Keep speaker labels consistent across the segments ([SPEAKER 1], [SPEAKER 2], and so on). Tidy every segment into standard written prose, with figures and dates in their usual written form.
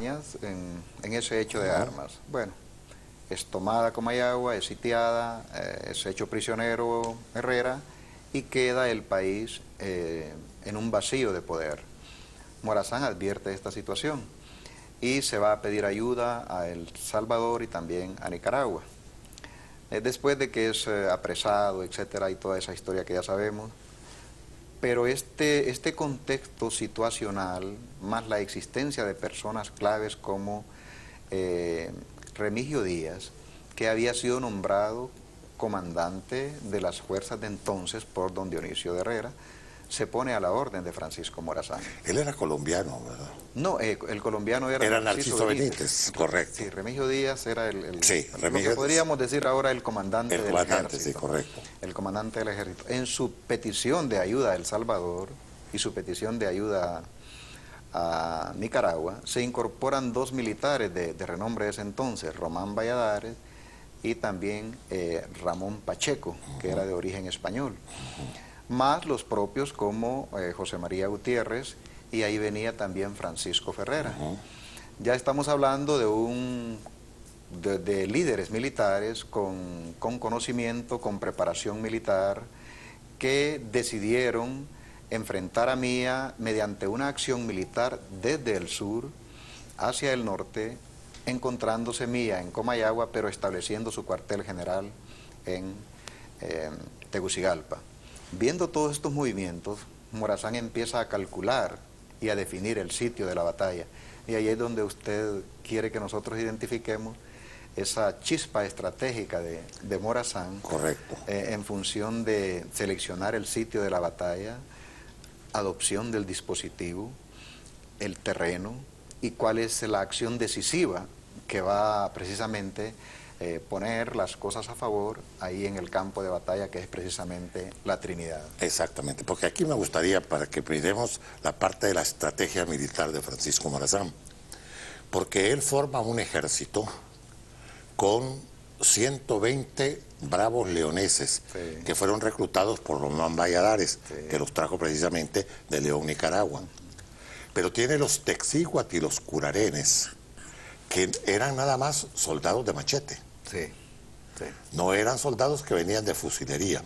[SPEAKER 1] montañas en ese hecho de armas. Bueno, es tomada Comayagua, es sitiada, es hecho prisionero Herrera y queda el país en un vacío de poder. Morazán advierte esta situación y se va a pedir ayuda a El Salvador y también a Nicaragua. Después de que es apresado, etcétera, y toda esa historia que ya sabemos, pero este contexto situacional, más la existencia de personas claves como Remigio Díaz, que había sido nombrado comandante de las fuerzas de entonces por don Dionisio de Herrera, se pone a la orden de Francisco Morazán.
[SPEAKER 2] Él era colombiano, ¿verdad?
[SPEAKER 1] No, el colombiano era
[SPEAKER 2] Narciso Benítez, correcto.
[SPEAKER 1] Sí, Remigio Díaz era
[SPEAKER 2] sí,
[SPEAKER 1] lo que podríamos decir ahora el comandante del ejército.
[SPEAKER 2] Sí, correcto.
[SPEAKER 1] El comandante del ejército. En su petición de ayuda a El Salvador y su petición de ayuda a Nicaragua, se incorporan dos militares de renombre de ese entonces, Román Valladares y también Ramón Pacheco, que era de origen español, más los propios como José María Gutiérrez, y ahí venía también Francisco Ferrera. Ya estamos hablando de líderes militares con conocimiento, con preparación militar, que decidieron enfrentar a Mía mediante una acción militar desde el sur hacia el norte, encontrándose Mía en Comayagua, pero estableciendo su cuartel general en Tegucigalpa. Viendo todos estos movimientos, Morazán empieza a calcular y a definir el sitio de la batalla. Y ahí es donde usted quiere que nosotros identifiquemos esa chispa estratégica de Morazán.
[SPEAKER 2] Correcto.
[SPEAKER 1] En función de seleccionar el sitio de la batalla, adopción del dispositivo, el terreno y cuál es la acción decisiva que va precisamente poner las cosas a favor ahí en el campo de batalla, que es precisamente la Trinidad.
[SPEAKER 2] Exactamente, porque aquí me gustaría, para que miremos la parte de la estrategia militar de Francisco Morazán, porque él forma un ejército con 120 bravos leoneses, sí, que fueron reclutados por Román Valladares, sí, que los trajo precisamente de León, Nicaragua. Pero tiene los Texíhuat y los Curarenes, que eran nada más soldados de machete.
[SPEAKER 1] Sí, sí.
[SPEAKER 2] No eran soldados que venían de fusilería.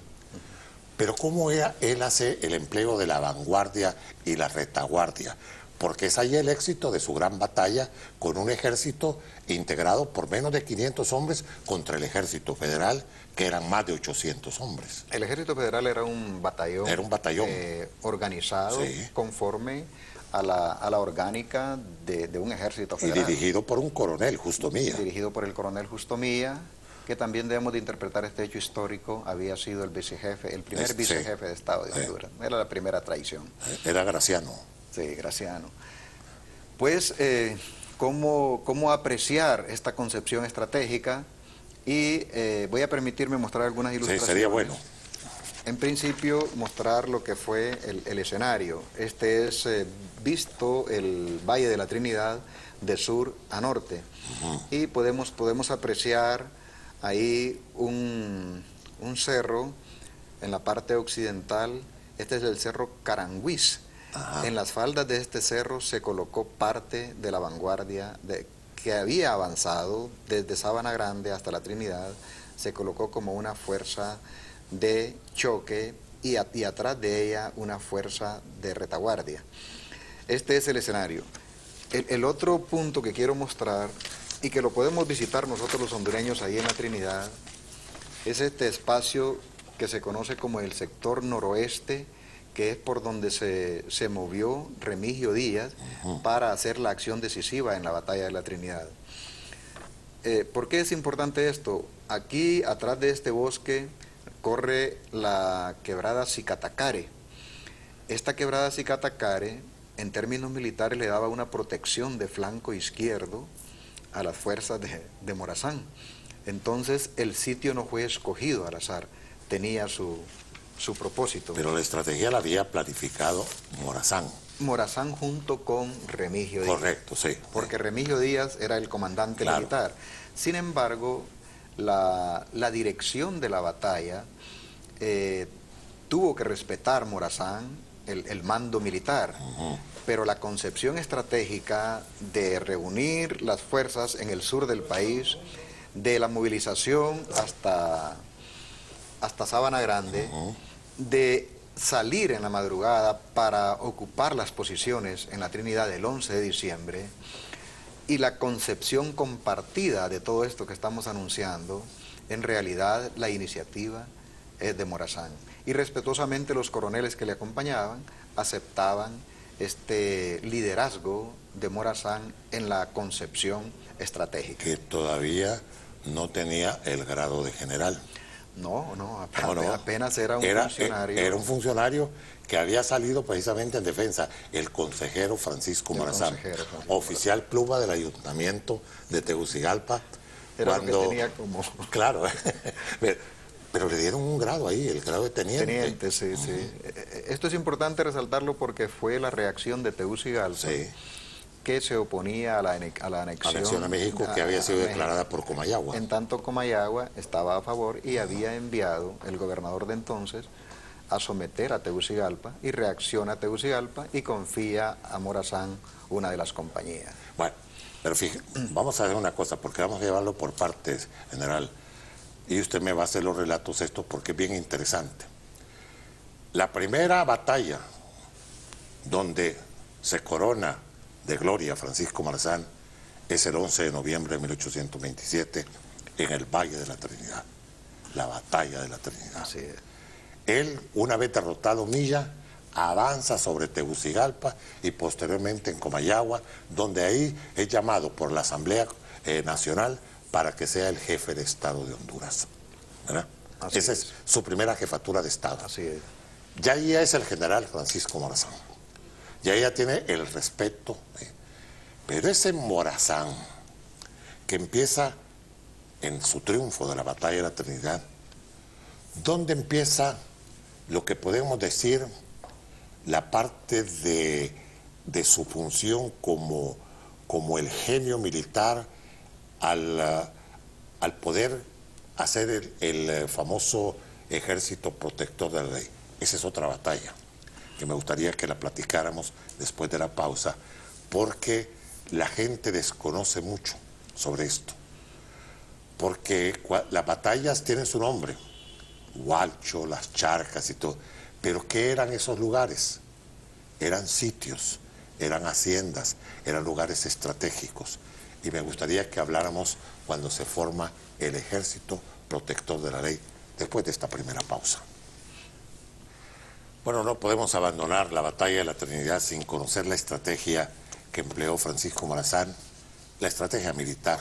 [SPEAKER 2] Pero ¿cómo él hace el empleo de la vanguardia y la retaguardia? Porque es ahí el éxito de su gran batalla con un ejército integrado por menos de 500 hombres contra el ejército federal, que eran más de 800 hombres.
[SPEAKER 1] El ejército federal era un batallón.
[SPEAKER 2] Era un batallón.
[SPEAKER 1] Organizado, sí, conforme a la orgánica de un ejército federal.
[SPEAKER 2] Y dirigido por un coronel, Justo Mía.
[SPEAKER 1] Dirigido por el coronel Justo Mía, que también debemos de interpretar este hecho histórico, había sido el vicejefe, el primer vicejefe de Estado de Honduras. Era la primera traición.
[SPEAKER 2] Era Graciano.
[SPEAKER 1] Sí, Graciano. Pues, ¿cómo apreciar esta concepción estratégica? Y voy a permitirme mostrar algunas ilustraciones.
[SPEAKER 2] Sí, sería bueno.
[SPEAKER 1] En principio, mostrar lo que fue el escenario. Este es visto el Valle de la Trinidad de sur a norte. Y podemos apreciar ahí un cerro en la parte occidental. Este es el cerro Caranguís. En las faldas de este cerro se colocó parte de la vanguardia que había avanzado desde Sabana Grande hasta la Trinidad. Se colocó como una fuerza de choque y atrás de ella una fuerza de retaguardia. Este es el escenario. El otro punto que quiero mostrar, y que lo podemos visitar nosotros los hondureños ahí en la Trinidad, es este espacio que se conoce como el sector noroeste, que es por donde se movió Remigio Díaz para hacer la acción decisiva en la batalla de la Trinidad. ¿Por qué es importante esto? Aquí, atrás de este bosque, corre la quebrada Cicatacare. Esta quebrada Cicatacare, en términos militares, le daba una protección de flanco izquierdo a las fuerzas de Morazán. Entonces, el sitio no fue escogido al azar, tenía su propósito.
[SPEAKER 2] Pero la estrategia la había planificado Morazán.
[SPEAKER 1] Morazán junto con Remigio Díaz.
[SPEAKER 2] Correcto, sí.
[SPEAKER 1] Porque Remigio Díaz era el comandante militar. Sin embargo, la dirección de la batalla tuvo que respetar Morazán el mando militar. Pero la concepción estratégica de reunir las fuerzas en el sur del país, de la movilización hasta Sabana Grande, de salir en la madrugada para ocupar las posiciones en la Trinidad el 11 de diciembre, y la concepción compartida de todo esto que estamos anunciando, en realidad la iniciativa es de Morazán. Y respetuosamente los coroneles que le acompañaban aceptaban este liderazgo de Morazán en la concepción estratégica.
[SPEAKER 2] Que todavía no tenía el grado de general.
[SPEAKER 1] No, apenas era un funcionario.
[SPEAKER 2] Era un funcionario que había salido precisamente en defensa, el consejero Francisco Morazán, oficial pluma del Ayuntamiento de Tegucigalpa.
[SPEAKER 1] Era cuando, lo que tenía como...
[SPEAKER 2] Claro, pero le dieron un grado ahí, el grado de teniente.
[SPEAKER 1] Teniente, sí, sí. Esto es importante resaltarlo porque fue la reacción de Tegucigalpa, que se oponía a la anexión
[SPEAKER 2] a México, que había sido declarada por Comayagua.
[SPEAKER 1] En tanto Comayagua estaba a favor y había enviado el gobernador de entonces a someter a Tegucigalpa, y reacciona a Tegucigalpa y confía a Morazán una de las compañías.
[SPEAKER 2] Bueno, pero fíjate, vamos a hacer una cosa, porque vamos a llevarlo por partes, general, y usted me va a hacer los relatos estos porque es bien interesante. La primera batalla donde se corona de gloria Francisco Morazán es el 11 de noviembre de 1827 en el Valle de la Trinidad, la batalla de la Trinidad.
[SPEAKER 1] Así es.
[SPEAKER 2] Él, una vez derrotado Milla, avanza sobre Tegucigalpa y posteriormente en Comayagua, donde ahí es llamado por la Asamblea Nacional para que sea el jefe de Estado de Honduras, ¿verdad? Esa es su primera jefatura de Estado.
[SPEAKER 1] Así es.
[SPEAKER 2] Ya ahí es el general Francisco Morazán. Ya ella tiene el respeto. Pero ese Morazán, que empieza en su triunfo de la batalla de la Trinidad, ¿dónde empieza lo que podemos decir la parte de su función como el genio militar al poder hacer el famoso ejército protector de la ley? Esa es otra batalla que me gustaría que la platicáramos después de la pausa, porque la gente desconoce mucho sobre esto. Porque las batallas tienen su nombre, Hualcho, las charcas y todo, pero ¿qué eran esos lugares? Eran sitios, eran haciendas, eran lugares estratégicos. Y me gustaría que habláramos cuando se forma el ejército protector de la ley, después de esta primera pausa. Bueno, no podemos abandonar la batalla de la Trinidad sin conocer la estrategia que empleó Francisco Morazán, la estrategia militar,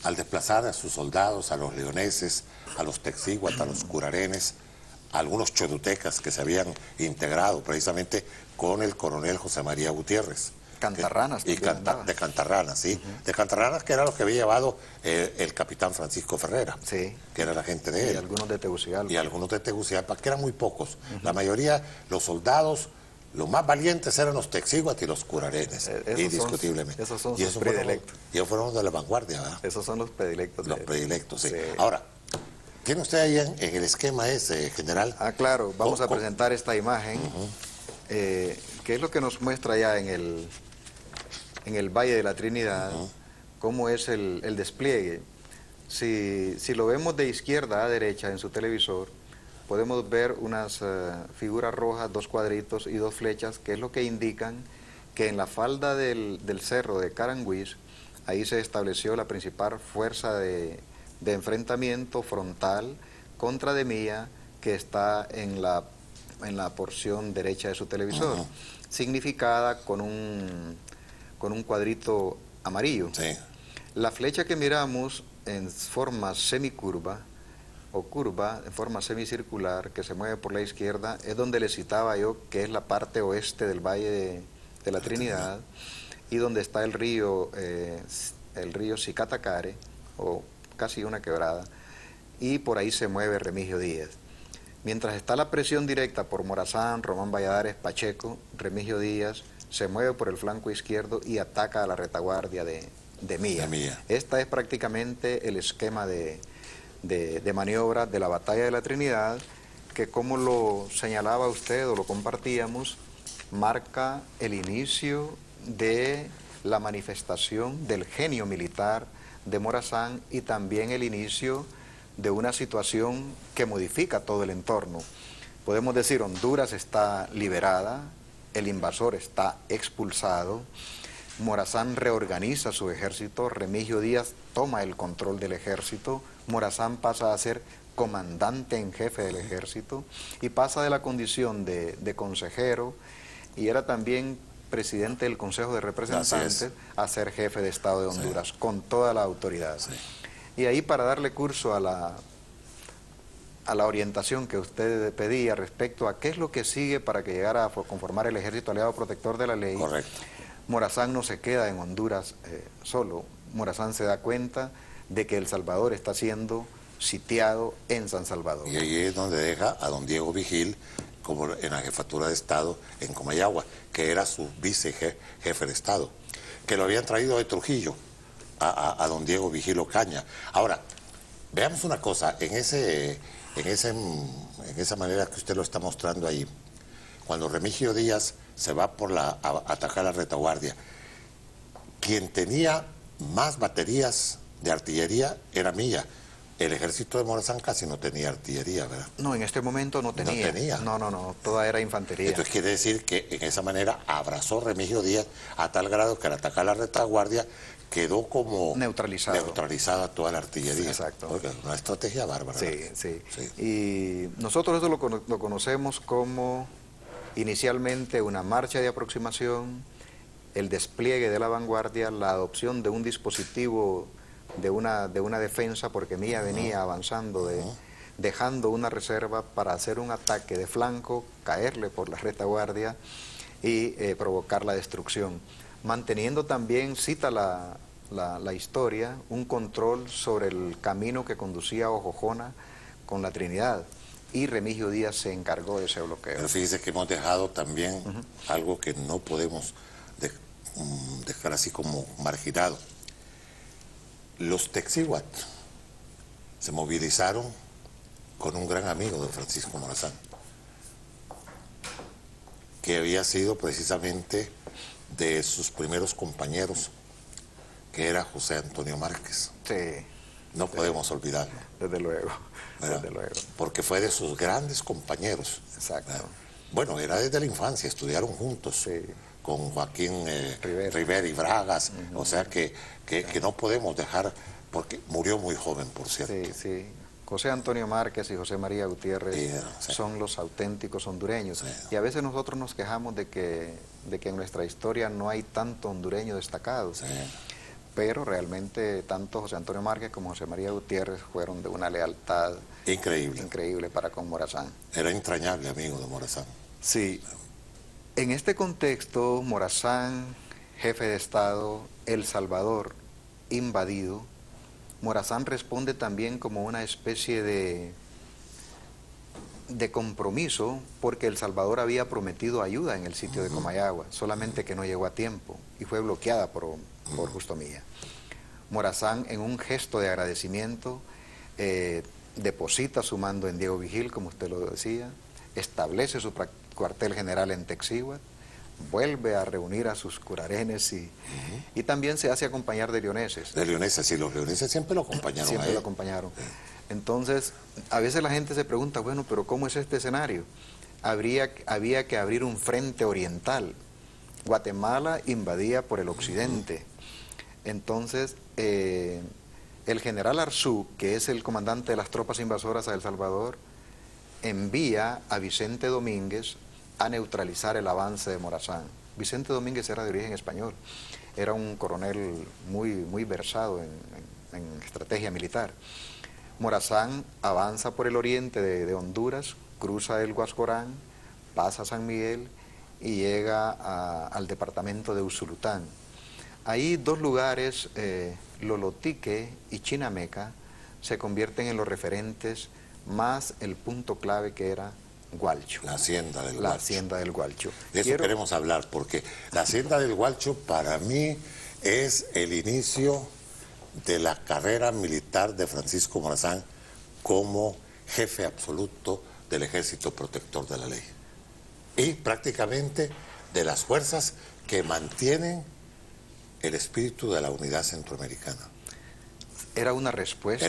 [SPEAKER 2] al desplazar a sus soldados, a los leoneses, a los texíguatas, a los curarenes, a algunos chodutecas que se habían integrado precisamente con el coronel José María Gutiérrez.
[SPEAKER 1] Cantarranas.
[SPEAKER 2] De Cantarranas, sí. De Cantarranas, que era lo que había llevado el capitán Francisco Ferrera,
[SPEAKER 1] sí,
[SPEAKER 2] que era la gente de él.
[SPEAKER 1] Y algunos de Tegucigalpa.
[SPEAKER 2] Y algunos de Tegucigalpa, que eran muy pocos. La mayoría, los soldados, los más valientes eran los texíguatas y los curarenes, indiscutiblemente.
[SPEAKER 1] Esos son sus predilectos.
[SPEAKER 2] Y ellos fueron de la vanguardia, ¿verdad?
[SPEAKER 1] Esos son los predilectos.
[SPEAKER 2] Los predilectos, sí. Ahora, ¿tiene usted ahí en el esquema ese, general?
[SPEAKER 1] Ah, claro. Vamos a presentar esta imagen, que es lo que nos muestra ya en el Valle de la Trinidad, cómo es el despliegue. Si lo vemos de izquierda a derecha en su televisor, podemos ver unas figuras rojas, 2 cuadritos y 2 flechas, que es lo que indican que en la falda del cerro de Caranguis, ahí se estableció la principal fuerza de enfrentamiento frontal contra Demía, que está en la porción derecha de su televisor, significada con un cuadrito amarillo.
[SPEAKER 2] Sí.
[SPEAKER 1] La flecha que miramos en forma semicurva o curva, en forma semicircular, que se mueve por la izquierda, es donde le citaba yo que es la parte oeste del Valle de la Trinidad, y donde está el río Cicatacare, o casi una quebrada, y por ahí se mueve Remigio Díaz. Mientras está la presión directa por Morazán, Román Valladares, Pacheco, Remigio Díaz se mueve por el flanco izquierdo y ataca a la retaguardia de Milla. Esta es prácticamente el esquema de maniobra de la batalla de la Trinidad, que, como lo señalaba usted o lo compartíamos, marca el inicio de la manifestación del genio militar de Morazán y también el inicio de una situación que modifica todo el entorno. Podemos decir, Honduras está liberada, el invasor está expulsado, Morazán reorganiza su ejército, Remigio Díaz toma el control del ejército, Morazán pasa a ser comandante en jefe del ejército y pasa de la condición de consejero, y era también presidente del Consejo de Representantes, a ser jefe de Estado de Honduras, con toda la autoridad. Y ahí, para darle curso a la orientación que usted pedía respecto a qué es lo que sigue para que llegara a conformar el Ejército Aliado Protector de la Ley.
[SPEAKER 2] Correcto.
[SPEAKER 1] Morazán no se queda en Honduras solo. Morazán se da cuenta de que El Salvador está siendo sitiado en San Salvador.
[SPEAKER 2] Y ahí es donde deja a don Diego Vigil como en la jefatura de Estado en Comayagua, que era su vicejefe de Estado, que lo habían traído de Trujillo a don Diego Vigil Ocaña. Ahora, veamos una cosa, en esa manera que usted lo está mostrando ahí, cuando Remigio Díaz se va a atacar la retaguardia, quien tenía más baterías de artillería era Milla. El ejército de Morazán casi no tenía artillería, ¿verdad?
[SPEAKER 1] No, en este momento no tenía.
[SPEAKER 2] No tenía.
[SPEAKER 1] No, toda era infantería.
[SPEAKER 2] Entonces quiere decir que en esa manera abrazó Remigio Díaz a tal grado que al atacar la retaguardia quedó como neutralizada toda la artillería.
[SPEAKER 1] Exacto.
[SPEAKER 2] Oiga, una estrategia bárbara.
[SPEAKER 1] Sí. Y nosotros eso lo conocemos como inicialmente una marcha de aproximación, el despliegue de la vanguardia, la adopción de un dispositivo de una defensa, porque Milla venía avanzando, dejando una reserva para hacer un ataque de flanco, caerle por la retaguardia y provocar la destrucción. Manteniendo también, cita la historia, un control sobre el camino que conducía a Ojojona con la Trinidad, y Remigio Díaz se encargó de ese bloqueo.
[SPEAKER 2] Pero fíjese que hemos dejado también algo que no podemos dejar así como marginado. Los Texihuat se movilizaron con un gran amigo de Francisco Morazán, que había sido precisamente de sus primeros compañeros, que era José Antonio Márquez.
[SPEAKER 1] Sí.
[SPEAKER 2] No podemos olvidarlo.
[SPEAKER 1] Desde luego, desde luego.
[SPEAKER 2] Porque fue de sus grandes compañeros.
[SPEAKER 1] Exacto.
[SPEAKER 2] Bueno, era desde la infancia, estudiaron juntos.
[SPEAKER 1] Sí.
[SPEAKER 2] Con Joaquín Rivera y Bragas, o sea que no podemos dejar, porque murió muy joven, por cierto.
[SPEAKER 1] Sí. José Antonio Márquez y José María Gutiérrez son los auténticos hondureños. Y a veces nosotros nos quejamos de que en nuestra historia no hay tanto hondureño destacado. Pero realmente tanto José Antonio Márquez como José María Gutiérrez fueron de una lealtad increíble para con Morazán.
[SPEAKER 2] Era entrañable amigo de Morazán.
[SPEAKER 1] Sí. En este contexto, Morazán, jefe de Estado, El Salvador invadido, Morazán responde también como una especie de compromiso, porque El Salvador había prometido ayuda en el sitio de Comayagua, solamente que no llegó a tiempo y fue bloqueada por Justo Milla. Morazán, en un gesto de agradecimiento, deposita su mando en Diego Vigil, como usted lo decía, establece su cuartel general en Texihuat, vuelve a reunir a sus curarenes y también se hace acompañar de leoneses.
[SPEAKER 2] De leoneses, sí, los leoneses siempre lo acompañaron.
[SPEAKER 1] Siempre lo acompañaron. Entonces, a veces la gente se pregunta, bueno, pero ¿cómo es este escenario? Había que abrir un frente oriental. Guatemala invadía por el occidente. Entonces, el general Arzú, que es el comandante de las tropas invasoras a El Salvador, envía a Vicente Domínguez a neutralizar el avance de Morazán. Vicente Domínguez era de origen español, era un coronel muy versado en estrategia militar. Morazán avanza por el oriente de Honduras, cruza el Guascorán, pasa a San Miguel y llega al departamento de Usulután. Ahí dos lugares, Lolotique y Chinameca, se convierten en los referentes, más el punto clave que era Gualcho.
[SPEAKER 2] La hacienda del Gualcho.
[SPEAKER 1] La hacienda del Gualcho.
[SPEAKER 2] De eso queremos hablar, porque la hacienda del Gualcho para mí es el inicio de la carrera militar de Francisco Morazán como jefe absoluto del Ejército Protector de la Ley y prácticamente de las fuerzas que mantienen el espíritu de la unidad centroamericana.
[SPEAKER 1] Era una respuesta,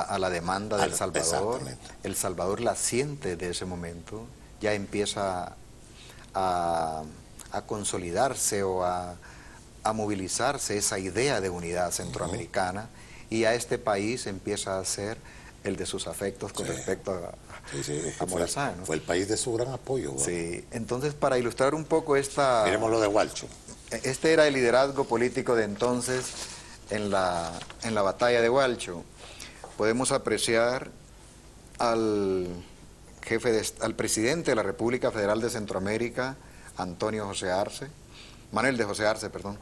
[SPEAKER 1] a la demanda del Salvador. El Salvador la siente de ese momento, ya empieza a consolidarse o a movilizarse esa idea de unidad centroamericana, y a este país empieza a ser el de sus afectos con respecto a Morazán, ¿no?
[SPEAKER 2] Fue el país de su gran apoyo. ¿Verdad?
[SPEAKER 1] Sí, entonces para ilustrar un poco esta...
[SPEAKER 2] Miremos lo de Hualcho.
[SPEAKER 1] Este era el liderazgo político de entonces en la batalla de Hualcho. Podemos apreciar al presidente de la República Federal de Centroamérica, Manuel de José Arce, perdón.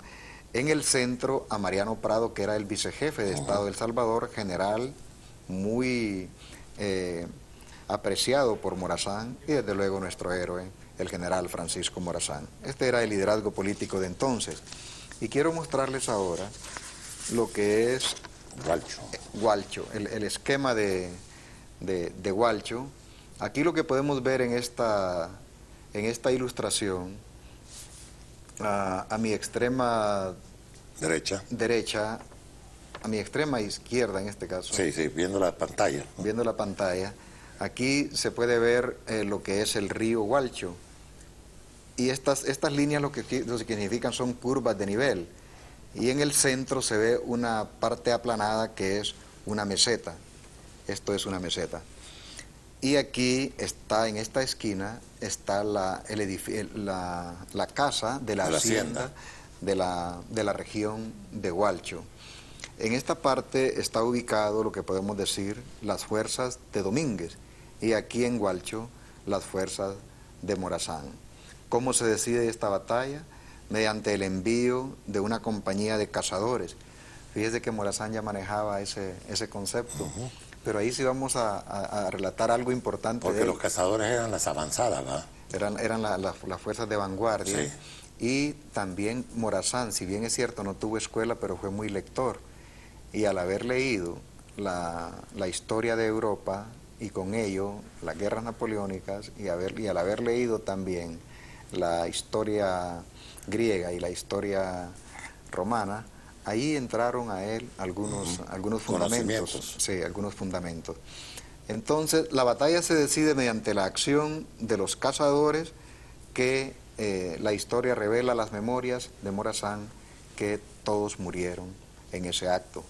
[SPEAKER 1] En el centro a Mariano Prado, que era el vicejefe de Estado de El Salvador, general muy apreciado por Morazán, y desde luego nuestro héroe, el general Francisco Morazán. Este era el liderazgo político de entonces. Y quiero mostrarles ahora lo que es Hualcho, el esquema de Hualcho. Aquí lo que podemos ver en esta ilustración, a mi extrema derecha, a mi extrema izquierda en este caso.
[SPEAKER 2] Sí, viendo la pantalla.
[SPEAKER 1] Viendo la pantalla, aquí se puede ver lo que es el río Hualcho. Y estas líneas lo que significan son curvas de nivel. Y en el centro se ve una parte aplanada que es una meseta. Esto es una meseta. Y aquí está, en esta esquina, está la casa de la hacienda de la región de Hualcho. En esta parte está ubicado lo que podemos decir las fuerzas de Domínguez, y aquí en Hualcho las fuerzas de Morazán. ¿Cómo se decide esta batalla? Mediante el envío de una compañía de cazadores. Fíjese que Morazán ya manejaba ese concepto. Pero ahí sí vamos a relatar algo importante.
[SPEAKER 2] Porque los cazadores eran las avanzadas, ¿verdad?
[SPEAKER 1] Eran las fuerzas de vanguardia. Sí. Y también Morazán, si bien es cierto, no tuvo escuela, pero fue muy lector. Y al haber leído la historia de Europa, y con ello las guerras napoleónicas, y al haber leído también la historia griega y la historia romana, ahí entraron a él algunos fundamentos. Sí, algunos fundamentos. Entonces, la batalla se decide mediante la acción de los cazadores, que la historia revela las memorias de Morazán, que todos murieron en ese acto.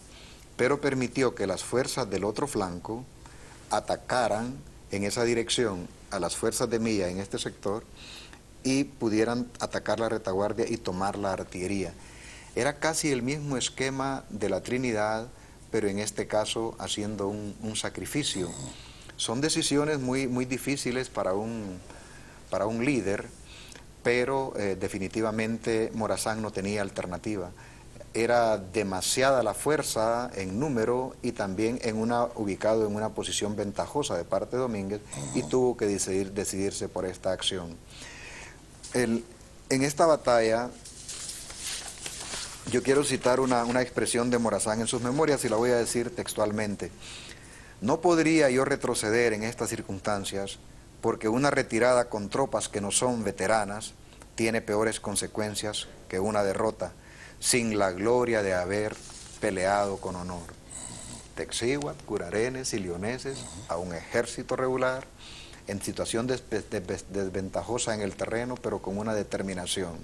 [SPEAKER 1] Pero permitió que las fuerzas del otro flanco atacaran en esa dirección a las fuerzas de Milla en este sector, y pudieran atacar la retaguardia y tomar la artillería. Era casi el mismo esquema de la Trinidad, pero en este caso haciendo un sacrificio. Son decisiones muy difíciles para un líder, pero definitivamente Morazán no tenía alternativa. Era demasiada la fuerza en número y también ubicado en una posición ventajosa de parte de Domínguez, y tuvo que decidirse por esta acción. En esta batalla, yo quiero citar una expresión de Morazán en sus memorias, y la voy a decir textualmente. No podría yo retroceder en estas circunstancias, porque una retirada con tropas que no son veteranas tiene peores consecuencias que una derrota, sin la gloria de haber peleado con honor. Texíhuatl, curarenes y leoneses, a un ejército regular, en situación desventajosa en el terreno, pero con una determinación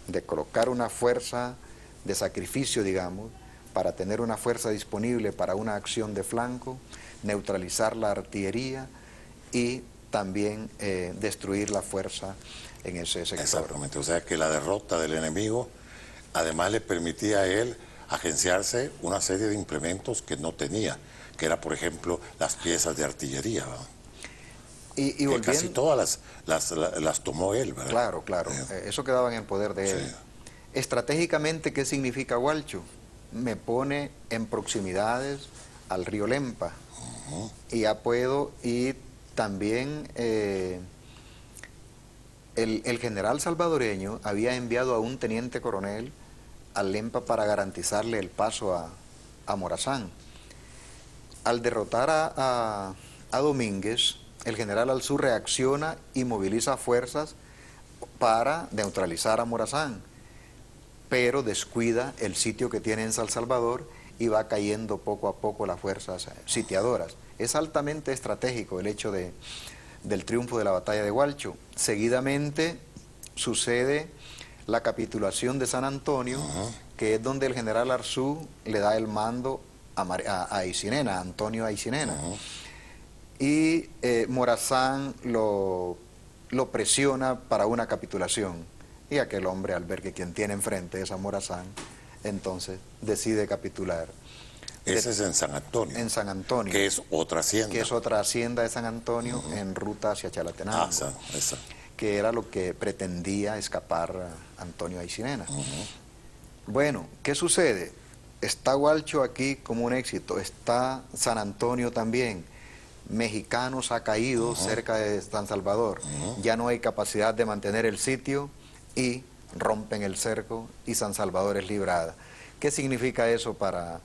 [SPEAKER 1] de colocar una fuerza de sacrificio, digamos, para tener una fuerza disponible para una acción de flanco, neutralizar la artillería y también destruir la fuerza en ese sector.
[SPEAKER 2] Exactamente, o sea que la derrota del enemigo además le permitía a él agenciarse una serie de implementos que no tenía, que era, por ejemplo, las piezas de artillería, ¿verdad? Y casi todas las tomó él, ¿verdad?
[SPEAKER 1] Claro, eso quedaba en el poder de él. Estratégicamente, ¿qué significa Hualcho? Me pone en proximidades al río Lempa, y ya puedo, y también el general salvadoreño había enviado a un teniente coronel al Lempa para garantizarle el paso a Morazán. Al derrotar a Domínguez, el general Alzú reacciona y moviliza fuerzas para neutralizar a Morazán, pero descuida el sitio que tiene en San Salvador y va cayendo poco a poco las fuerzas sitiadoras. Es altamente estratégico el hecho del triunfo de la batalla de Hualcho. Seguidamente sucede la capitulación de San Antonio, que es donde el general Arzú le da el mando a Aycinena, a Antonio Aycinena. Y Morazán lo presiona para una capitulación. Y aquel hombre, al ver que quien tiene enfrente es a Morazán, entonces decide capitular.
[SPEAKER 2] Ese es en San Antonio.
[SPEAKER 1] En San Antonio.
[SPEAKER 2] Que es otra hacienda.
[SPEAKER 1] Que es otra hacienda de San Antonio en ruta hacia Chalatenango.
[SPEAKER 2] Esa.
[SPEAKER 1] Que era lo que pretendía escapar Antonio Aycinena. Bueno, ¿qué sucede? Está Hualcho aquí como un éxito, está San Antonio también. Mexicanos ha caído cerca de San Salvador. Ya no hay capacidad de mantener el sitio y rompen el cerco y San Salvador es librada. ¿Qué significa eso para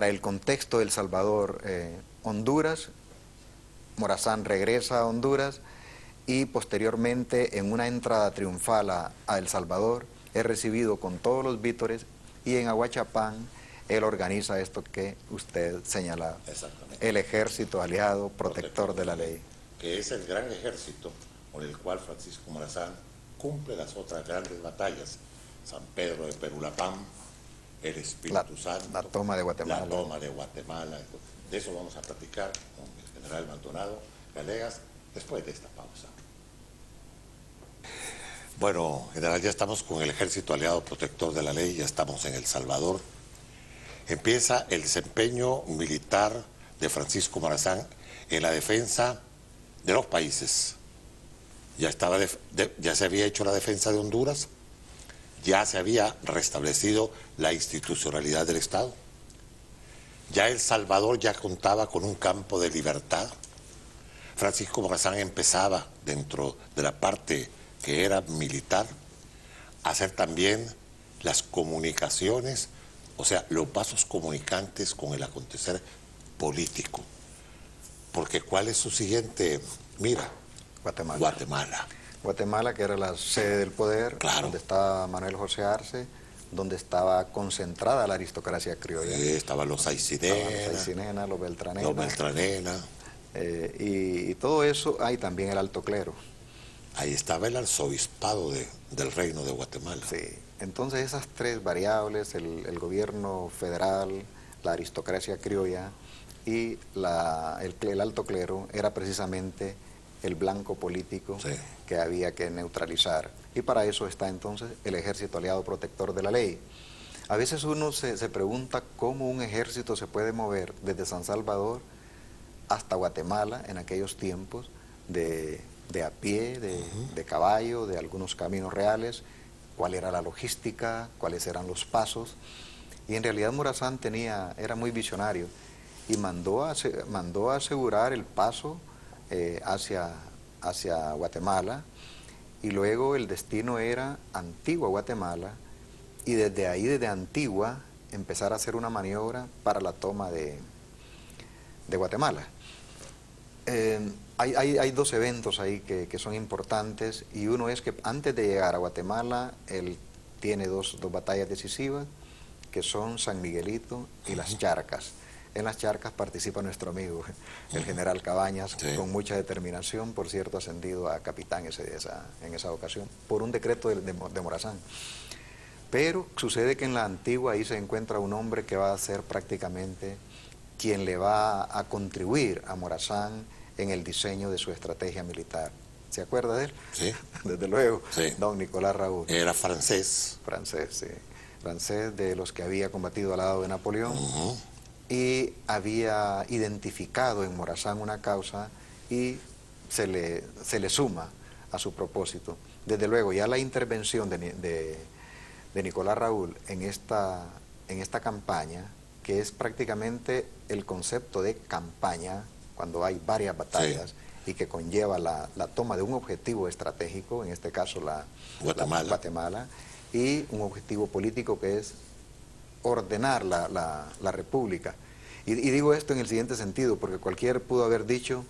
[SPEAKER 1] el contexto del Salvador? Honduras, Morazán regresa a Honduras y posteriormente en una entrada triunfal a El Salvador es recibido con todos los vítores y en Ahuachapán él organiza esto que usted señalaba.
[SPEAKER 2] Exactamente.
[SPEAKER 1] El ejército aliado protector de la ley.
[SPEAKER 2] Que es el gran ejército con el cual Francisco Morazán cumple las otras grandes batallas. San Pedro de Perulapán, el Espíritu Santo.
[SPEAKER 1] La toma de Guatemala.
[SPEAKER 2] La toma de Guatemala. De eso vamos a platicar con el general Maldonado Galegas después de esta pausa. Bueno, general, ya estamos con el ejército aliado protector de la ley, ya estamos en El Salvador. Empieza el desempeño militar de Francisco Morazán en la defensa de los países. Ya se había hecho la defensa de Honduras, ya se había restablecido la institucionalidad del Estado, ya El Salvador ya contaba con un campo de libertad. Francisco Morazán empezaba dentro de la parte que era militar a hacer también las comunicaciones, o sea, los vasos comunicantes con el acontecer político. Porque ¿cuál es su siguiente mira?
[SPEAKER 1] Guatemala. Guatemala, que era la sede del poder,
[SPEAKER 2] claro,
[SPEAKER 1] donde estaba Manuel José Arce, donde estaba concentrada la aristocracia criolla.
[SPEAKER 2] Estaban los Aycinena,
[SPEAKER 1] los Beltranena. Y todo eso, hay también el alto clero.
[SPEAKER 2] Ahí estaba el arzobispado del Reino de Guatemala.
[SPEAKER 1] Sí, entonces esas tres variables, el gobierno federal, la aristocracia criolla y el alto clero, era precisamente el blanco político que había que neutralizar. Y para eso está entonces el ejército aliado protector de la ley. A veces uno se pregunta cómo un ejército se puede mover desde San Salvador hasta Guatemala en aquellos tiempos de a pie, de caballo, de algunos caminos reales, cuál era la logística, cuáles eran los pasos. Y en realidad Morazán era muy visionario y mandó a asegurar el paso hacia Guatemala, y luego el destino era Antigua, Guatemala, y desde ahí, desde Antigua, empezar a hacer una maniobra para la toma de Guatemala. Hay dos eventos ahí que son importantes, y uno es que antes de llegar a Guatemala, él tiene dos batallas decisivas, que son San Miguelito y Las Charcas. En Las Charcas participa nuestro amigo, el general Cabañas, con mucha determinación, por cierto, ascendido a capitán en esa ocasión, por un decreto de Morazán. Pero sucede que en la Antigua ahí se encuentra un hombre que va a ser prácticamente quien le va a contribuir a Morazán en el diseño de su estrategia militar. ¿Se acuerda de él?
[SPEAKER 2] Sí.
[SPEAKER 1] Desde luego,
[SPEAKER 2] sí.
[SPEAKER 1] Don Nicolás Raúl.
[SPEAKER 2] Era francés.
[SPEAKER 1] Francés, sí. Francés, de los que había combatido al lado de Napoleón. Y había identificado en Morazán una causa y se le suma a su propósito. Desde luego, ya la intervención de Nicolás Raúl en esta campaña, que es prácticamente el concepto de campaña, cuando hay varias batallas, y que conlleva la toma de un objetivo estratégico, en este caso Guatemala, y un objetivo político que es ordenar la república. Y digo esto en el siguiente sentido, porque cualquiera pudo haber dicho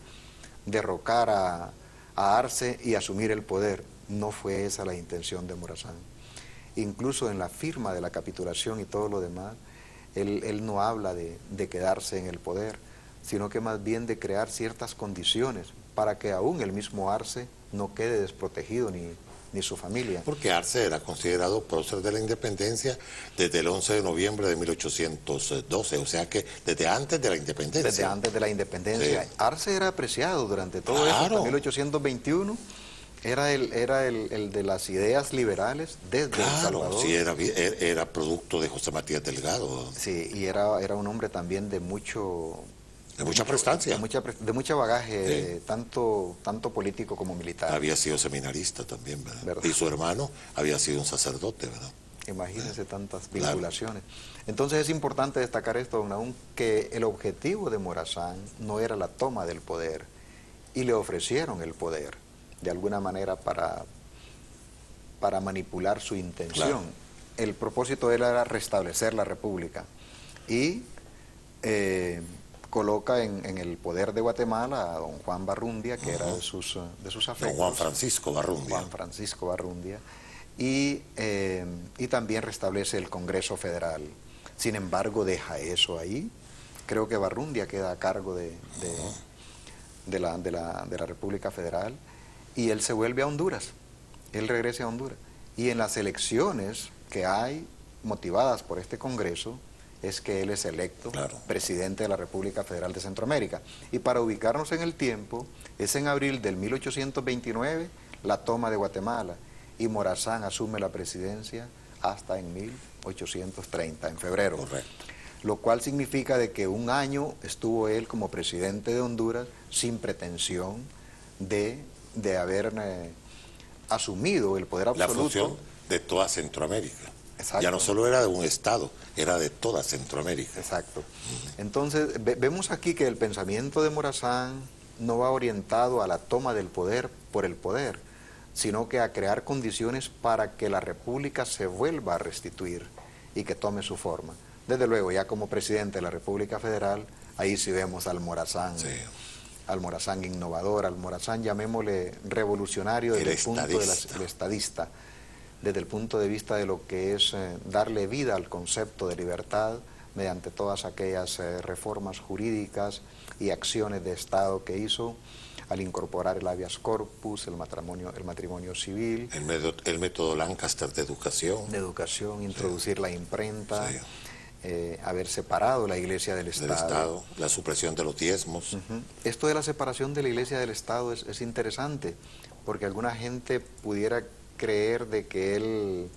[SPEAKER 1] derrocar a Arce y asumir el poder. No fue esa la intención de Morazán. Incluso en la firma de la capitulación y todo lo demás, él no habla de quedarse en el poder, sino que más bien de crear ciertas condiciones para que aún el mismo Arce no quede desprotegido ni su familia.
[SPEAKER 2] Porque Arce era considerado prócer de la independencia desde el 11 de noviembre de 1812, o sea que desde antes de la independencia.
[SPEAKER 1] Desde antes de la independencia. Sí. Arce era apreciado durante todo eso, hasta 1821. Era el de las ideas liberales desde El Salvador.
[SPEAKER 2] Sí, era producto de José Matías Delgado.
[SPEAKER 1] Sí, y era un hombre también de mucha
[SPEAKER 2] prestancia.
[SPEAKER 1] De mucho bagaje, sí. tanto político como militar.
[SPEAKER 2] Había sido seminarista también, ¿verdad? Y su hermano había sido un sacerdote, ¿verdad?
[SPEAKER 1] Imagínense tantas vinculaciones. Claro. Entonces es importante destacar esto, don Nahum, que el objetivo de Morazán no era la toma del poder, y le ofrecieron el poder, de alguna manera para manipular su intención. Claro. El propósito de él era restablecer la república, y coloca en el poder de Guatemala a don Juan Barrundia, que era de sus afectos.
[SPEAKER 2] Don Juan Francisco Barrundia.
[SPEAKER 1] Juan Francisco Barrundia. Y también restablece el Congreso Federal. Sin embargo, deja eso ahí. Creo que Barrundia queda a cargo de la República Federal, y él se vuelve a Honduras. Él regresa a Honduras. Y en las elecciones que hay, motivadas por este Congreso, es que él es electo presidente de la República Federal de Centroamérica. Y para ubicarnos en el tiempo, es en abril del 1829 la toma de Guatemala, y Morazán asume la presidencia hasta en 1830, en febrero.
[SPEAKER 2] Correcto.
[SPEAKER 1] Lo cual significa de que un año estuvo él como presidente de Honduras sin pretensión de haber asumido el poder absoluto.
[SPEAKER 2] La función de toda Centroamérica.
[SPEAKER 1] Exacto.
[SPEAKER 2] Ya no solo era de un estado, era de toda Centroamérica.
[SPEAKER 1] Exacto. Entonces, vemos aquí que el pensamiento de Morazán no va orientado a la toma del poder por el poder, sino que a crear condiciones para que la República se vuelva a restituir y que tome su forma. Desde luego, ya como presidente de la República Federal, ahí sí vemos al Morazán, sí. Al Morazán innovador, al Morazán, llamémosle revolucionario desde el punto del estadista, desde el punto de vista de lo que es darle vida al concepto de libertad mediante todas aquellas reformas jurídicas y acciones de Estado que hizo al incorporar el habeas corpus, el matrimonio civil.
[SPEAKER 2] El método Lancaster de educación.
[SPEAKER 1] De educación, introducir la imprenta, sí. Haber separado la Iglesia del Estado.
[SPEAKER 2] La supresión de los diezmos.
[SPEAKER 1] Esto de la separación de la Iglesia del Estado es interesante, porque alguna gente pudiera creer de que él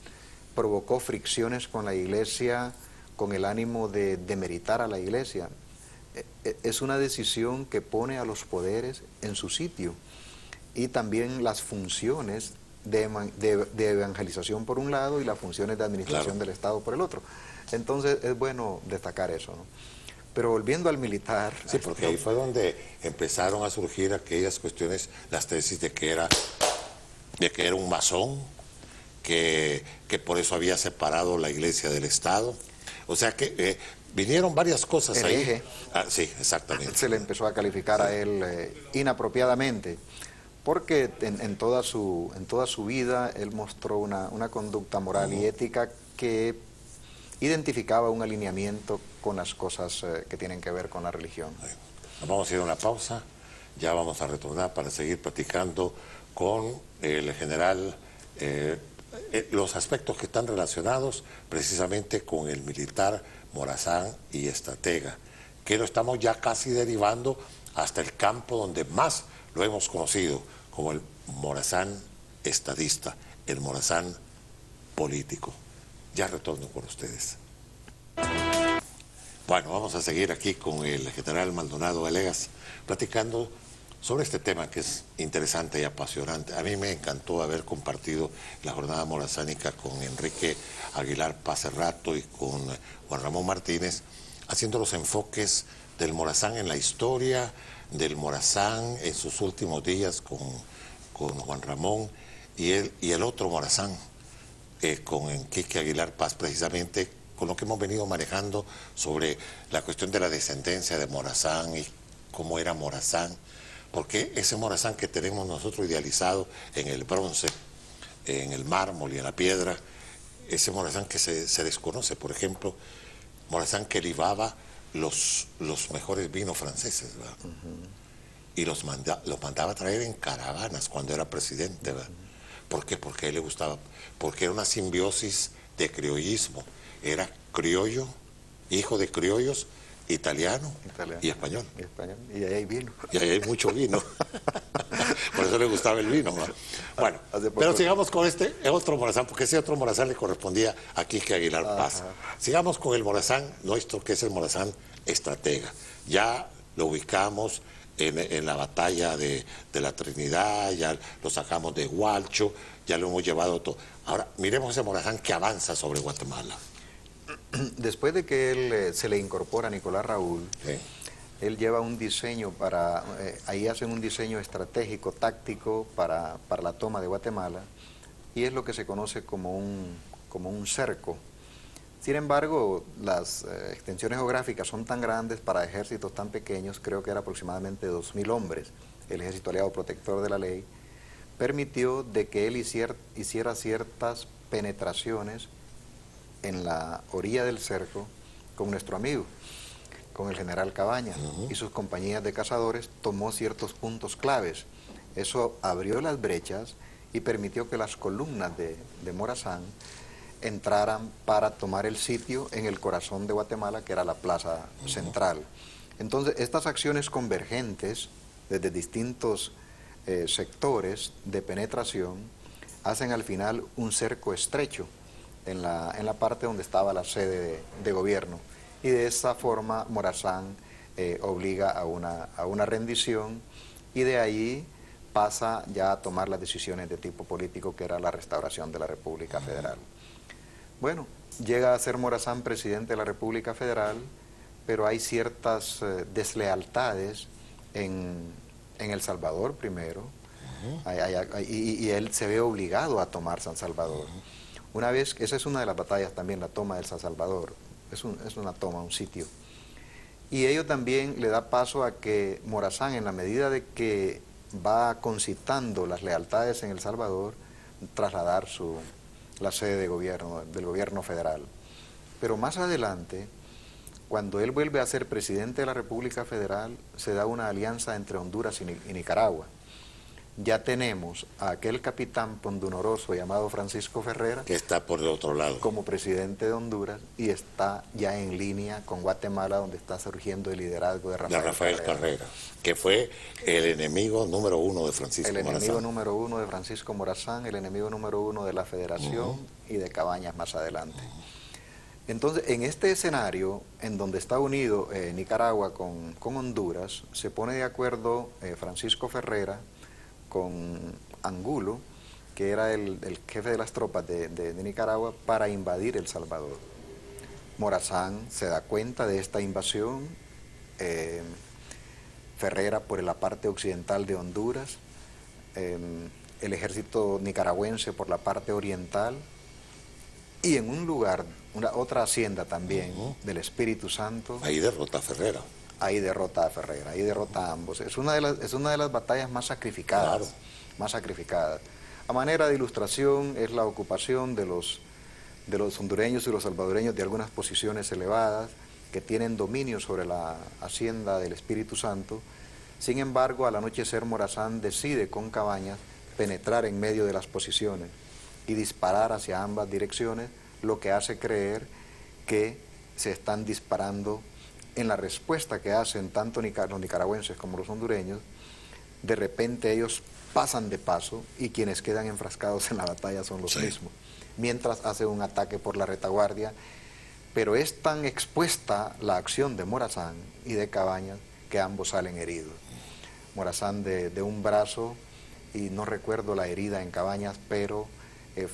[SPEAKER 1] provocó fricciones con la Iglesia con el ánimo de demeritar a la Iglesia. Es una decisión que pone a los poderes en su sitio, y también las funciones de evangelización por un lado y las funciones de administración del Estado por el otro. Entonces es bueno destacar eso, ¿no? Pero volviendo al militar...
[SPEAKER 2] Sí, porque ahí fue donde empezaron a surgir aquellas cuestiones, las tesis de que era un masón, que por eso había separado la Iglesia del Estado. O sea que vinieron varias cosas
[SPEAKER 1] hereje.
[SPEAKER 2] Ahí. Sí, exactamente.
[SPEAKER 1] Se le empezó a calificar a él inapropiadamente, porque en toda su vida él mostró una conducta moral y ética que identificaba un alineamiento con las cosas que tienen que ver con la religión.
[SPEAKER 2] Nos vamos a ir a una pausa, ya vamos a retornar para seguir platicando con el general, los aspectos que están relacionados precisamente con el militar Morazán y estratega, que lo estamos ya casi derivando hasta el campo donde más lo hemos conocido, como el Morazán estadista, el Morazán político. Ya retorno con ustedes. Bueno, vamos a seguir aquí con el general Maldonado Villegas, platicando sobre este tema que es interesante y apasionante. A mí me encantó haber compartido la jornada morazánica con Enrique Aguilar Paz Rato y con Juan Ramón Martínez, haciendo los enfoques del Morazán en la historia, del Morazán en sus últimos días con Juan Ramón y el otro Morazán, con Enrique Aguilar Paz, precisamente con lo que hemos venido manejando sobre la cuestión de la descendencia de Morazán y cómo era Morazán, porque ese Morazán que tenemos nosotros idealizado en el bronce, en el mármol y en la piedra, ese Morazán que se desconoce. Por ejemplo, Morazán que libaba los mejores vinos franceses, ¿verdad? Y los mandaba a traer en caravanas cuando era presidente, ¿verdad? ¿Por qué? Porque a él le gustaba, porque era una simbiosis de criollismo, era criollo, hijo de criollos, italiano y español.
[SPEAKER 1] Y ahí hay vino.
[SPEAKER 2] Y ahí hay mucho vino. Por eso le gustaba el vino, ¿no? Bueno, pero sigamos con este otro Morazán, porque ese otro Morazán le correspondía a Quique Aguilar Paz. Sigamos con el Morazán nuestro, que es el Morazán estratega. Ya lo ubicamos en la batalla de la Trinidad, ya lo sacamos de Hualcho, ya lo hemos llevado todo. Ahora, miremos ese Morazán que avanza sobre Guatemala.
[SPEAKER 1] Después de que él se le incorpora a Nicolás Raúl,
[SPEAKER 2] Sí.
[SPEAKER 1] él lleva un diseño para, ahí hacen un diseño estratégico, táctico para la toma de Guatemala, y es lo que se conoce como un cerco. Sin embargo, las extensiones geográficas son tan grandes para ejércitos tan pequeños, creo que era aproximadamente 2.000 hombres, el ejército aliado protector de la ley, permitió de que él hiciera ciertas penetraciones en la orilla del cerco con nuestro amigo, con el general Cabañas, y sus compañías de cazadores, tomó ciertos puntos claves. Eso abrió las brechas y permitió que las columnas de Morazán entraran para tomar el sitio en el corazón de Guatemala, que era la plaza central. Entonces, estas acciones convergentes desde distintos sectores de penetración hacen al final un cerco estrecho en la parte donde estaba la sede de gobierno, y de esa forma Morazán obliga a una rendición, y de ahí pasa ya a tomar las decisiones de tipo político, que era la restauración de la República Federal. Bueno, llega a ser Morazán presidente de la República Federal, pero hay ciertas deslealtades en El Salvador primero, y él se ve obligado a tomar San Salvador. Una vez, esa es una de las batallas también, la toma del San Salvador, es una toma, un sitio. Y ello también le da paso a que Morazán, en la medida de que va concitando las lealtades en El Salvador, trasladar la sede de gobierno, del gobierno federal. Pero más adelante, cuando él vuelve a ser presidente de la República Federal, se da una alianza entre Honduras y Nicaragua. Ya tenemos a aquel capitán pondonoroso llamado Francisco Ferrera,
[SPEAKER 2] que está por el otro lado,
[SPEAKER 1] como presidente de Honduras, y está ya en línea con Guatemala, donde está surgiendo el liderazgo de Rafael
[SPEAKER 2] Carrera, que fue el enemigo número uno de Francisco Morazán.
[SPEAKER 1] El enemigo número uno de Francisco Morazán, el enemigo número uno de la Federación y de Cabañas más adelante. Entonces, en este escenario, en donde está unido Nicaragua con Honduras, se pone de acuerdo Francisco Ferrera con Angulo, que era el jefe de las tropas de Nicaragua, para invadir El Salvador. Morazán se da cuenta de esta invasión, Ferrera por la parte occidental de Honduras, el ejército nicaragüense por la parte oriental, y en un lugar, otra hacienda también del Espíritu Santo.
[SPEAKER 2] Ahí derrota a Ferrera.
[SPEAKER 1] Ahí derrota a Ferrera, ahí derrota a ambos. Es una de las batallas más sacrificadas.
[SPEAKER 2] Claro.
[SPEAKER 1] Más sacrificadas. A manera de ilustración es la ocupación de los hondureños y los salvadoreños de algunas posiciones elevadas que tienen dominio sobre la hacienda del Espíritu Santo. Sin embargo, al anochecer Morazán decide con Cabañas penetrar en medio de las posiciones y disparar hacia ambas direcciones, lo que hace creer que se están disparando en la respuesta que hacen tanto los nicaragüenses como los hondureños. De repente ellos pasan de paso y quienes quedan enfrascados en la batalla son los mismos, mientras hace un ataque por la retaguardia. Pero es tan expuesta la acción de Morazán y de Cabañas que ambos salen heridos. Morazán de un brazo, y no recuerdo la herida en Cabañas, pero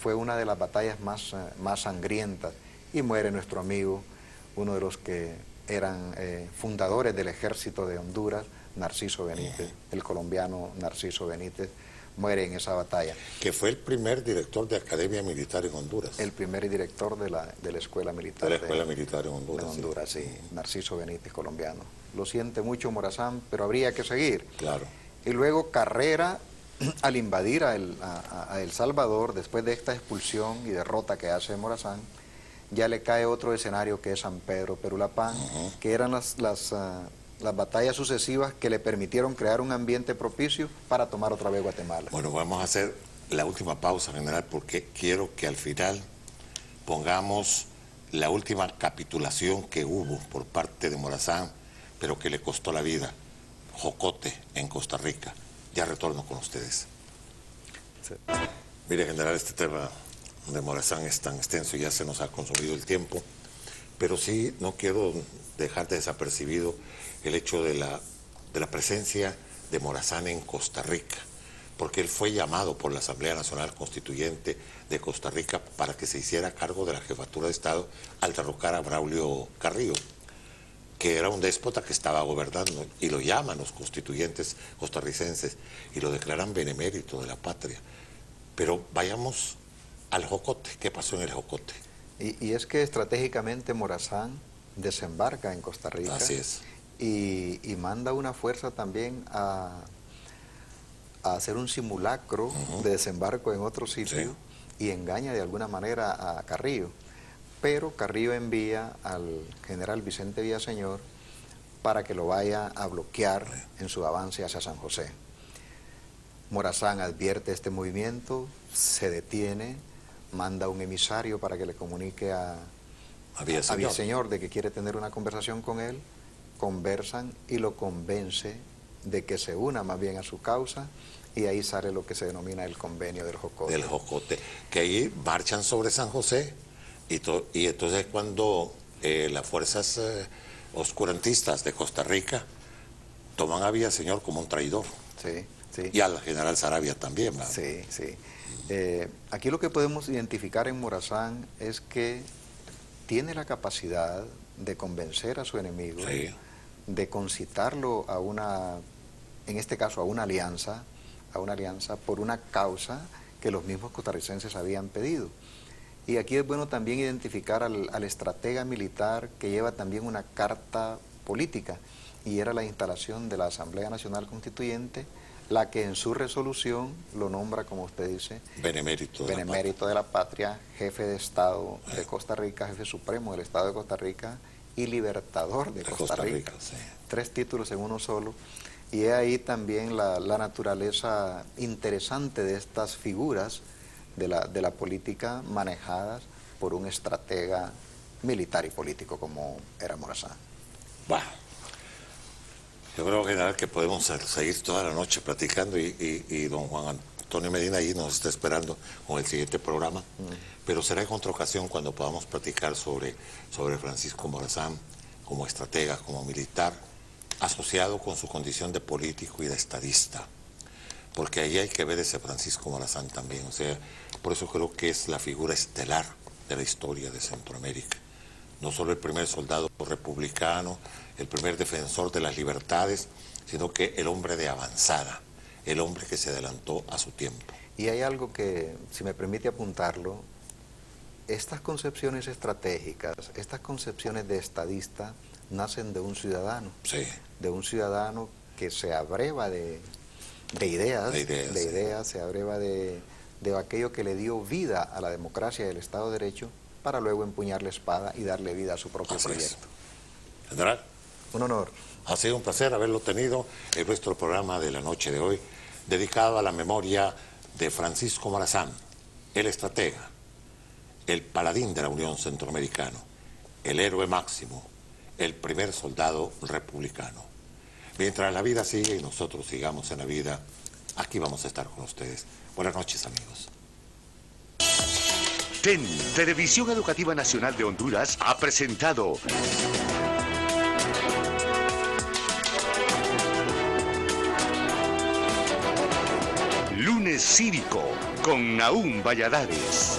[SPEAKER 1] fue una de las batallas más sangrientas, y muere nuestro amigo, uno de los que eran fundadores del ejército de Honduras, Narciso Benítez, el colombiano Narciso Benítez, muere en esa batalla.
[SPEAKER 2] Que fue el primer director de Academia Militar en Honduras.
[SPEAKER 1] El primer director de la Escuela Militar.
[SPEAKER 2] De la Escuela Militar en Honduras.
[SPEAKER 1] De Honduras, sí. Narciso Benítez, colombiano. Lo siente mucho Morazán, pero habría que seguir.
[SPEAKER 2] Claro.
[SPEAKER 1] Y luego Carrera, al invadir a El Salvador, después de esta expulsión y derrota que hace Morazán, ya le cae otro escenario que es San Pedro Perulapán, que eran las batallas sucesivas que le permitieron crear un ambiente propicio para tomar otra vez Guatemala.
[SPEAKER 2] Bueno, vamos a hacer la última pausa, general, porque quiero que al final pongamos la última capitulación que hubo por parte de Morazán, pero que le costó la vida, Jocote, en Costa Rica. Ya retorno con ustedes.
[SPEAKER 1] Sí.
[SPEAKER 2] Mire, general, este tema de Morazán es tan extenso y ya se nos ha consumido el tiempo, pero sí no quiero dejar desapercibido el hecho de la presencia de Morazán en Costa Rica, porque él fue llamado por la Asamblea Nacional Constituyente de Costa Rica para que se hiciera cargo de la jefatura de Estado al derrocar a Braulio Carrillo, que era un déspota que estaba gobernando, y lo llaman los constituyentes costarricenses y lo declaran benemérito de la patria. Pero vayamos al Jocote. ¿Qué pasó en el Jocote?
[SPEAKER 1] Y es que estratégicamente Morazán desembarca en Costa Rica.
[SPEAKER 2] Así es.
[SPEAKER 1] Y manda una fuerza también a hacer un simulacro de desembarco en otro sitio, y engaña de alguna manera a Carrillo. Pero Carrillo envía al general Vicente Villaseñor para que lo vaya a bloquear en su avance hacia San José. Morazán advierte este movimiento, se detiene, manda un emisario para que le comunique a Villaseñor de que quiere tener una conversación con él. Conversan y lo convence de que se una más bien a su causa, y ahí sale lo que se denomina el convenio del Jocote.
[SPEAKER 2] Del Jocote, que ahí marchan sobre San José, y entonces cuando las fuerzas oscurantistas de Costa Rica toman a Villaseñor como un traidor.
[SPEAKER 1] Sí, sí.
[SPEAKER 2] Y al general Saravia también, ¿verdad?
[SPEAKER 1] Sí, sí. Aquí lo que podemos identificar en Morazán es que tiene la capacidad de convencer a su enemigo, de concitarlo a en este caso a una alianza por una causa que los mismos costarricenses habían pedido. Y aquí es bueno también identificar al estratega militar que lleva también una carta política, y era la instalación de la Asamblea Nacional Constituyente, la que en su resolución lo nombra, como usted dice,
[SPEAKER 2] benemérito
[SPEAKER 1] de la patria, jefe de Estado de Costa Rica, jefe supremo del Estado de Costa Rica y libertador de Costa Rica.
[SPEAKER 2] Sí.
[SPEAKER 1] 3 títulos en uno solo. Y es ahí también la naturaleza interesante de estas figuras de la política manejadas por un estratega militar y político como era Morazán.
[SPEAKER 2] Bueno, yo creo, general, que podemos seguir toda la noche platicando, y don Juan Antonio Medina ahí nos está esperando con el siguiente programa, pero será en otra ocasión cuando podamos platicar sobre Francisco Morazán como estratega, como militar, asociado con su condición de político y de estadista, porque ahí hay que ver ese Francisco Morazán también. O sea, por eso creo que es la figura estelar de la historia de Centroamérica. No solo el primer soldado republicano, el primer defensor de las libertades, sino que el hombre de avanzada, el hombre que se adelantó a su tiempo.
[SPEAKER 1] Y hay algo que, si me permite apuntarlo, estas concepciones estratégicas, estas concepciones de estadista, nacen de un ciudadano.
[SPEAKER 2] Sí.
[SPEAKER 1] De un ciudadano que se abreva de ideas, se abreva de aquello que le dio vida a la democracia y el Estado de Derecho, para luego empuñar la espada y darle vida a su propio proyecto.
[SPEAKER 2] General,
[SPEAKER 1] un honor.
[SPEAKER 2] Ha sido un placer haberlo tenido en nuestro programa de la noche de hoy, dedicado a la memoria de Francisco Morazán, el estratega, el paladín de la Unión Centroamericana, el héroe máximo, el primer soldado republicano. Mientras la vida sigue y nosotros sigamos en la vida, aquí vamos a estar con ustedes. Buenas noches, amigos.
[SPEAKER 3] TEN, Televisión Educativa Nacional de Honduras, ha presentado Lunes Cívico con Nahum Valladares.